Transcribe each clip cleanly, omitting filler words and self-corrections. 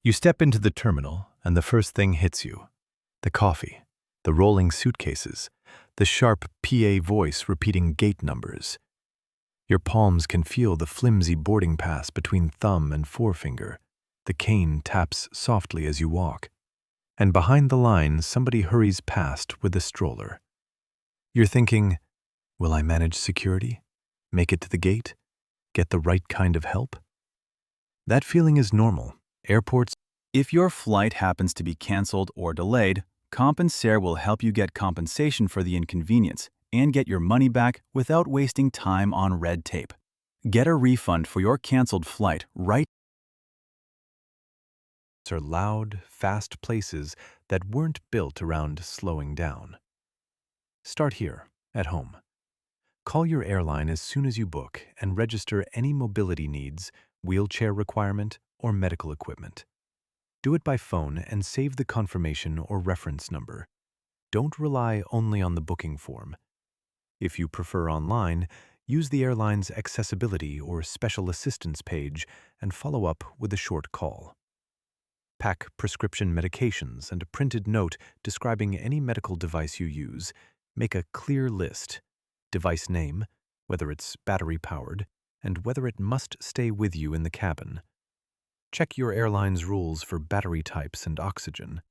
You step into the terminal, and the first thing hits you. The coffee, the rolling suitcases, the sharp PA voice repeating gate numbers. Your palms can feel the flimsy boarding pass between thumb and forefinger. The cane taps softly as you walk. And behind the line, somebody hurries past with a stroller. You're thinking, will I manage security? Make it to the gate? Get the right kind of help? That feeling is normal. Airports. If your flight happens to be canceled or delayed, Compensair will help you get compensation for the inconvenience and get your money back without wasting time on red tape. Get a refund for your canceled flight right Are loud, fast places that weren't built around slowing down. Start here, at home. Call your airline as soon as you book and register any mobility needs, wheelchair requirement, or medical equipment. Do it by phone and save the confirmation or reference number. Don't rely only on the booking form. If you prefer online, use the airline's accessibility or special assistance page and follow up with a short call. Pack prescription medications and a printed note describing any medical device you use. Make a clear list. Device name, whether it's battery-powered, and whether it must stay with you in the cabin. Check your airline's rules for battery types and oxygen.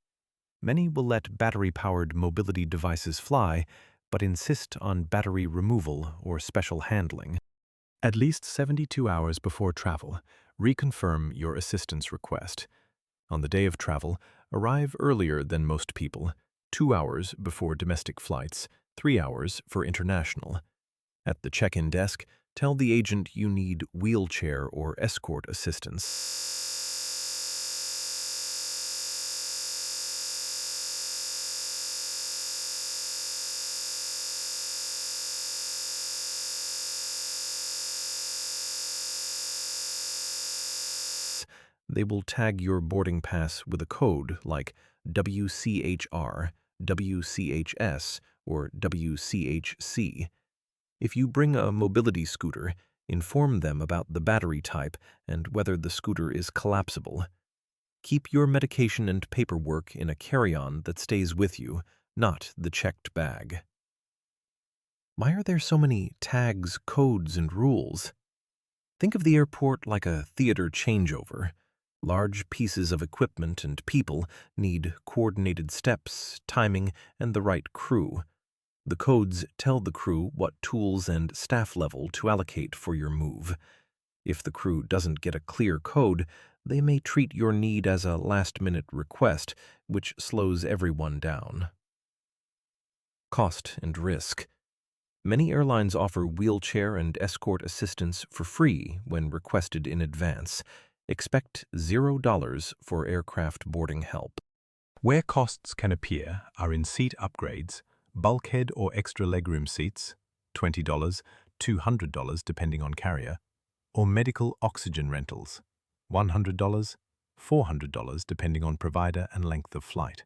Many will let battery-powered mobility devices fly, but insist on battery removal or special handling. At least 72 hours before travel, reconfirm your assistance request. On the day of travel, arrive earlier than most people, 2 hours before domestic flights, 3 hours for international. At the check-in desk, tell the agent you need wheelchair or escort assistance. They will tag your boarding pass with a code like WCHR, WCHS, or WCHC. If you bring a mobility scooter, inform them about the battery type and whether the scooter is collapsible. Keep your medication and paperwork in a carry-on that stays with you, not the checked bag. Why are there so many tags, codes, and rules? Think of the airport like a theater changeover. Large pieces of equipment and people need coordinated steps, timing, and the right crew. The codes tell the crew what tools and staff level to allocate for your move. If the crew doesn't get a clear code, they may treat your need as a last-minute request, which slows everyone down. Cost and risk. Many airlines offer wheelchair and escort assistance for free when requested in advance. Expect $0 for aircraft boarding help. Where costs can appear are in seat upgrades, bulkhead or extra legroom seats, $20, $200 depending on carrier, or medical oxygen rentals, $100, $400 depending on provider and length of flight.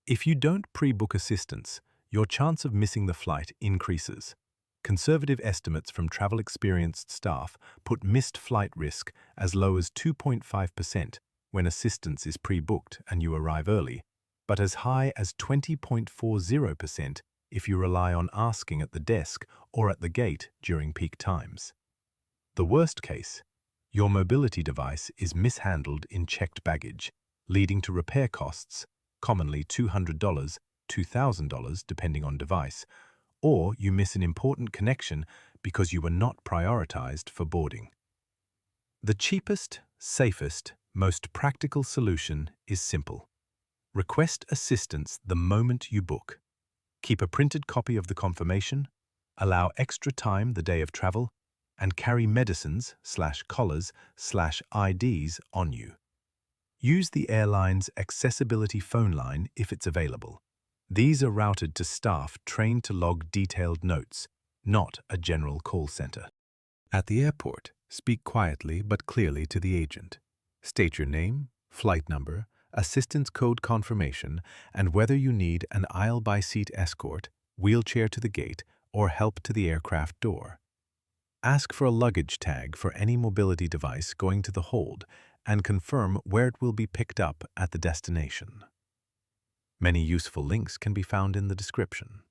If you don't pre-book assistance, your chance of missing the flight increases. Conservative estimates from travel-experienced staff put missed flight risk as low as 2.5% when assistance is pre-booked and you arrive early, but as high as 20.40% if you rely on asking at the desk or at the gate during peak times. The worst case, your mobility device is mishandled in checked baggage, leading to repair costs, commonly $200, $2,000 depending on device, or you miss an important connection because you were not prioritized for boarding. The cheapest, safest, most practical solution is simple. Request assistance the moment you book. Keep a printed copy of the confirmation, allow extra time the day of travel, and carry medicines/collars/IDs on you. Use the airline's accessibility phone line if it's available. These are routed to staff trained to log detailed notes, not a general call center. At the airport, speak quietly but clearly to the agent. State your name, flight number, assistance code confirmation, and whether you need an aisle-by-seat escort, wheelchair to the gate, or help to the aircraft door. Ask for a luggage tag for any mobility device going to the hold and confirm where it will be picked up at the destination. Many useful links can be found in the description.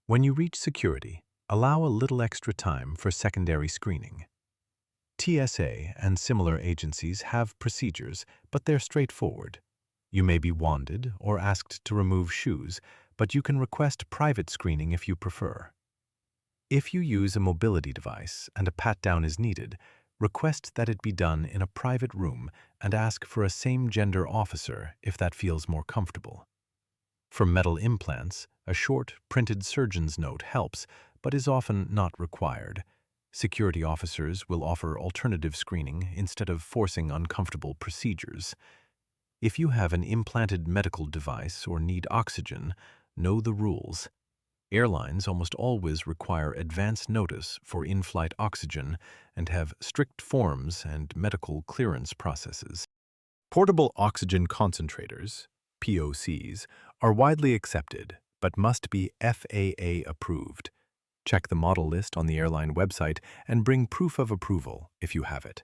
When you reach security, allow a little extra time for secondary screening. TSA and similar agencies have procedures, but they're straightforward. You may be wanded or asked to remove shoes, but you can request private screening if you prefer. If you use a mobility device and a pat-down is needed, request that it be done in a private room and ask for a same-gender officer if that feels more comfortable. For metal implants, a short, printed surgeon's note helps, but is often not required. Security officers will offer alternative screening instead of forcing uncomfortable procedures. If you have an implanted medical device or need oxygen, know the rules. Airlines almost always require advance notice for in-flight oxygen and have strict forms and medical clearance processes. Portable oxygen concentrators, POCs, are widely accepted but must be FAA approved. Check the model list on the airline website and bring proof of approval if you have it.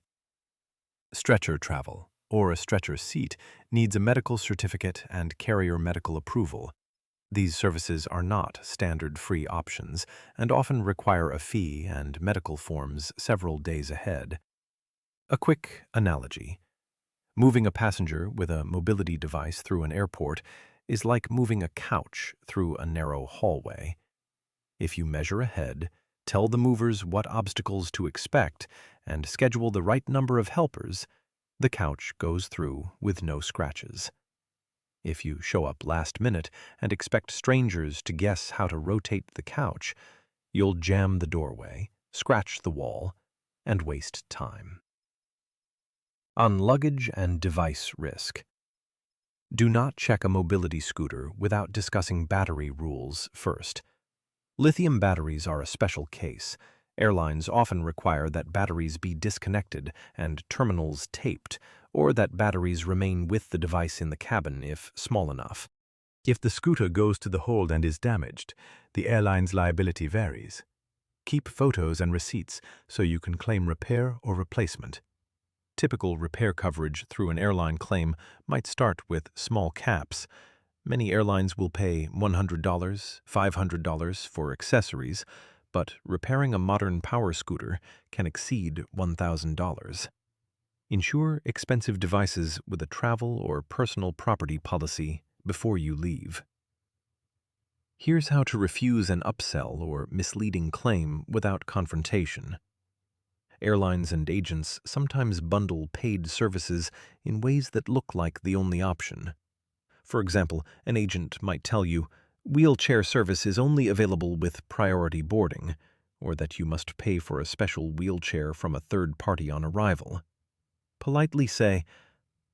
Stretcher travel, or a stretcher seat, needs a medical certificate and carrier medical approval. These services are not standard free options and often require a fee and medical forms several days ahead. A quick analogy. Moving a passenger with a mobility device through an airport is like moving a couch through a narrow hallway. If you measure ahead, tell the movers what obstacles to expect, and schedule the right number of helpers, the couch goes through with no scratches. If you show up last minute and expect strangers to guess how to rotate the couch, you'll jam the doorway, scratch the wall, and waste time. On luggage and device risk. Do not check a mobility scooter without discussing battery rules first. Lithium batteries are a special case. Airlines often require that batteries be disconnected and terminals taped, or that batteries remain with the device in the cabin if small enough. If the scooter goes to the hold and is damaged, the airline's liability varies. Keep photos and receipts so you can claim repair or replacement. Typical repair coverage through an airline claim might start with small caps. Many airlines will pay $100, $500 for accessories, but repairing a modern power scooter can exceed $1,000. Insure expensive devices with a travel or personal property policy before you leave. Here's how to refuse an upsell or misleading claim without confrontation. Airlines and agents sometimes bundle paid services in ways that look like the only option. For example, an agent might tell you, wheelchair service is only available with priority boarding, or that you must pay for a special wheelchair from a third party on arrival. Politely say,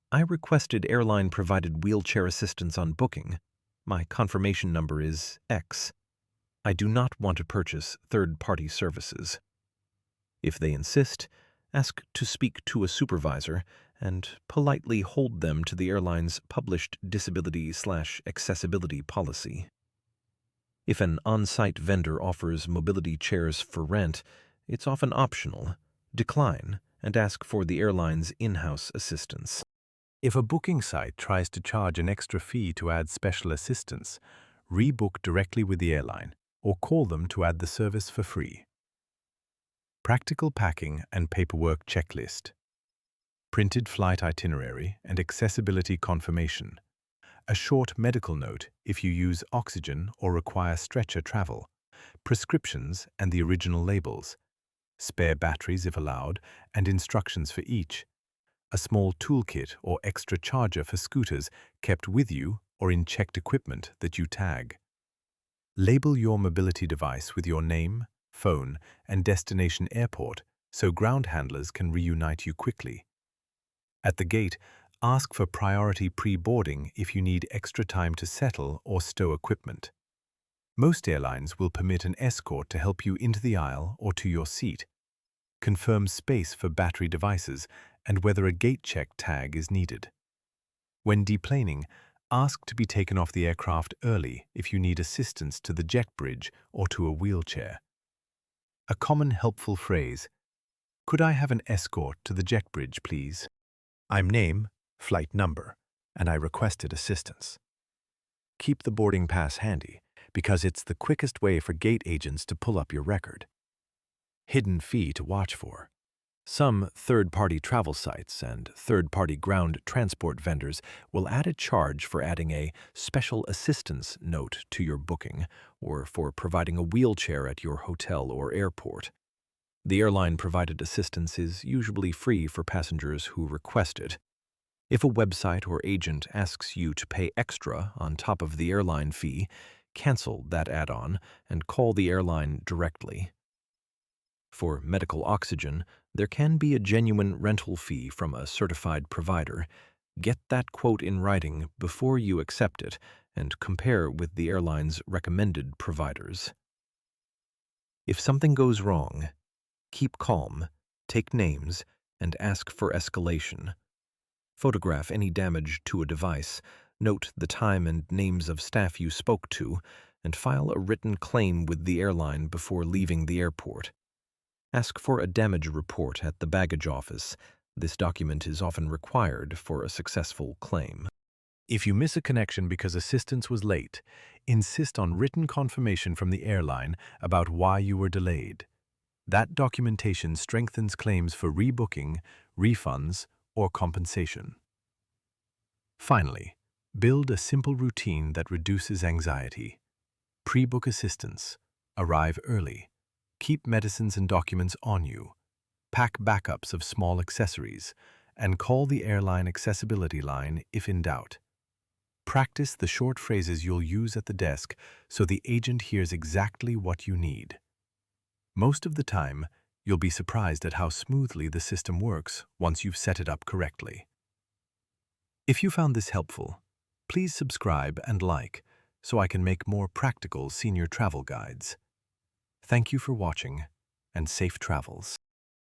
I requested airline-provided wheelchair assistance on booking. My confirmation number is X. I do not want to purchase third-party services. If they insist, ask to speak to a supervisor and politely hold them to the airline's published disability/accessibility policy. If an on-site vendor offers mobility chairs for rent, it's often optional. Decline and ask for the airline's in-house assistance. If a booking site tries to charge an extra fee to add special assistance, rebook directly with the airline or call them to add the service for free. Practical packing and paperwork checklist. Printed flight itinerary and accessibility confirmation. A short medical note if you use oxygen or require stretcher travel. Prescriptions and the original labels. Spare batteries if allowed, and instructions for each. A small toolkit or extra charger for scooters kept with you or in checked equipment that you tag. Label your mobility device with your name, phone, and destination airport so ground handlers can reunite you quickly. At the gate, ask for priority pre-boarding if you need extra time to settle or stow equipment. Most airlines will permit an escort to help you into the aisle or to your seat. Confirm space for battery devices and whether a gate check tag is needed. When deplaning, ask to be taken off the aircraft early if you need assistance to the jet bridge or to a wheelchair. A common helpful phrase, "Could I have an escort to the jet bridge, please?" I'm name, flight number, and I requested assistance. Keep the boarding pass handy, because it's the quickest way for gate agents to pull up your record. Hidden fee to watch for. Some third-party travel sites and third-party ground transport vendors will add a charge for adding a special assistance note to your booking or for providing a wheelchair at your hotel or airport. The airline-provided assistance is usually free for passengers who request it. If a website or agent asks you to pay extra on top of the airline fee, cancel that add-on and call the airline directly. For medical oxygen, there can be a genuine rental fee from a certified provider. Get that quote in writing before you accept it and compare with the airline's recommended providers. If something goes wrong, keep calm, take names, and ask for escalation. Photograph any damage to a device, note the time and names of staff you spoke to, and file a written claim with the airline before leaving the airport. Ask for a damage report at the baggage office. This document is often required for a successful claim. If you miss a connection because assistance was late, insist on written confirmation from the airline about why you were delayed. That documentation strengthens claims for rebooking, refunds, or compensation. Finally, build a simple routine that reduces anxiety. Pre-book assistance. Arrive early. Keep medicines and documents on you. Pack backups of small accessories, and call the airline accessibility line if in doubt. Practice the short phrases you'll use at the desk so the agent hears exactly what you need. Most of the time, you'll be surprised at how smoothly the system works once you've set it up correctly. If you found this helpful, please subscribe and like so I can make more practical senior travel guides. Thank you for watching, and safe travels.